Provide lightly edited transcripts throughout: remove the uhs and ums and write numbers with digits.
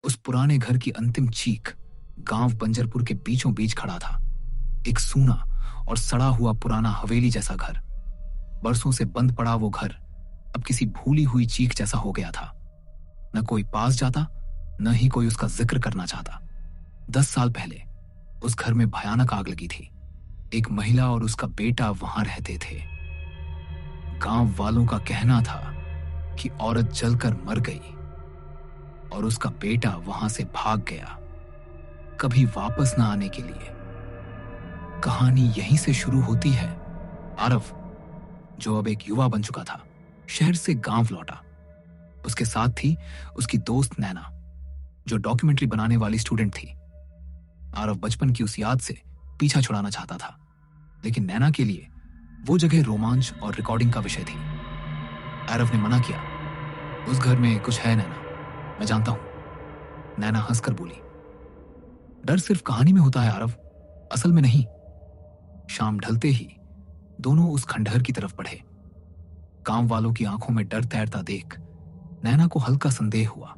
उस पुराने घर की अंतिम चीख गांव बंजरपुर के बीचों बीच खड़ा था। एक सूना और सड़ा हुआ पुराना हवेली जैसा घर। बरसों से बंद पड़ा वो घर अब किसी भूली हुई चीख जैसा हो गया था। न कोई पास जाता, न ही कोई उसका जिक्र करना चाहता। 10 साल पहले उस घर में भयानक आग लगी थी। एक महिला और उसका बेटा वहां रहते थे। गांव वालों का कहना था कि औरत जलकर मर गई और उसका बेटा वहां से भाग गया, कभी वापस न आने के लिए। कहानी यहीं से शुरू होती है। आरव, जो अब एक युवा बन चुका था, शहर से गांव लौटा। उसके साथ थी उसकी दोस्त नैना, जो डॉक्यूमेंट्री बनाने वाली स्टूडेंट थी। आरव बचपन की उस याद से पीछा छुड़ाना चाहता था, लेकिन नैना के लिए वो जगह रोमांच और रिकॉर्डिंग का विषय थी। आरव ने मना किया। उस घर में कुछ है नैना, मैं जानता हूं। नैना हंसकर बोली, डर सिर्फ कहानी में होता है आरव, असल में नहीं। शाम ढलते ही दोनों उस खंडहर की तरफ बढ़े। गांव वालों की आंखों में डर तैरता देख नैना को हल्का संदेह हुआ,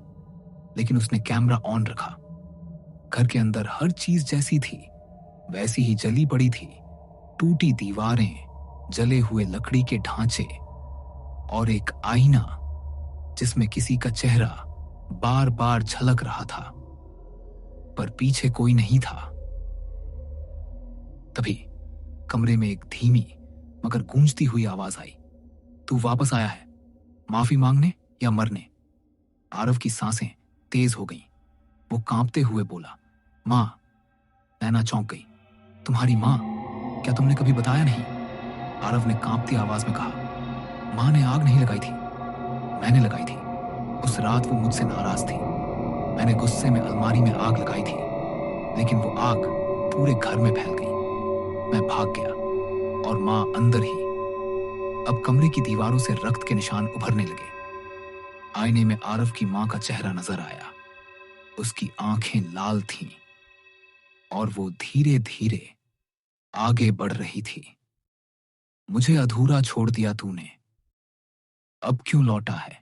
लेकिन उसने कैमरा ऑन रखा। घर के अंदर हर चीज जैसी थी वैसी ही जली पड़ी थी। टूटी दीवारें, जले हुए लकड़ी के ढांचे और एक आईना जिसमें किसी का चेहरा बार बार झलक रहा था, पर पीछे कोई नहीं था। तभी कमरे में एक धीमी मगर गूंजती हुई आवाज आई, तू वापस आया है, माफी मांगने या मरने? आरव की सांसें तेज हो गईं। वो कांपते हुए बोला, मां। नैना चौंक गई, तुम्हारी मां? क्या तुमने कभी बताया नहीं? आरव ने कांपती आवाज में कहा, मां ने आग नहीं लगाई थी, मैंने लगाई थी। उस रात वो मुझसे नाराज थी। मैंने गुस्से में अलमारी में आग लगाई थी, लेकिन वो आग पूरे घर में फैल गई। मैं भाग गया और मां अंदर ही। अब कमरे की दीवारों से रक्त के निशान उभरने लगे। आईने में आरव की मां का चेहरा नजर आया। उसकी आंखें लाल थीं और वो धीरे धीरे आगे बढ़ रही थी। मुझे अधूरा छोड़ दिया तूने, अब क्यों लौटा है?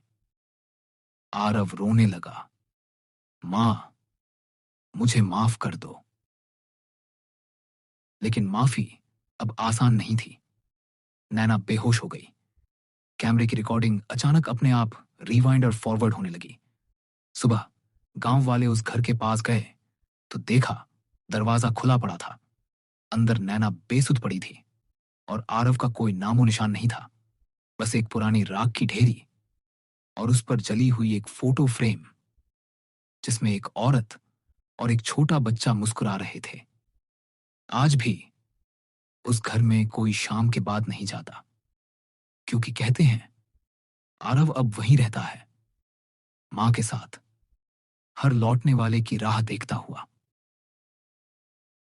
आरव रोने लगा, मां, मुझे माफ कर दो। लेकिन माफी अब आसान नहीं थी। नैना बेहोश हो गई। कैमरे की रिकॉर्डिंग अचानक अपने आप रिवाइंड और फॉरवर्ड होने लगी। सुबह गांव वाले उस घर के पास गए तो देखा दरवाजा खुला पड़ा था। अंदर नैना बेसुध पड़ी थी और आरव का कोई नामो निशान नहीं था। बस एक पुरानी राख की ढेरी और उस पर जली हुई एक फोटो फ्रेम जिसमें एक औरत और एक छोटा बच्चा मुस्कुरा रहे थे। आज भी उस घर में कोई शाम के बाद नहीं जाता, क्योंकि कहते हैं आरव अब वहीं रहता है, मां के साथ, हर लौटने वाले की राह देखता हुआ।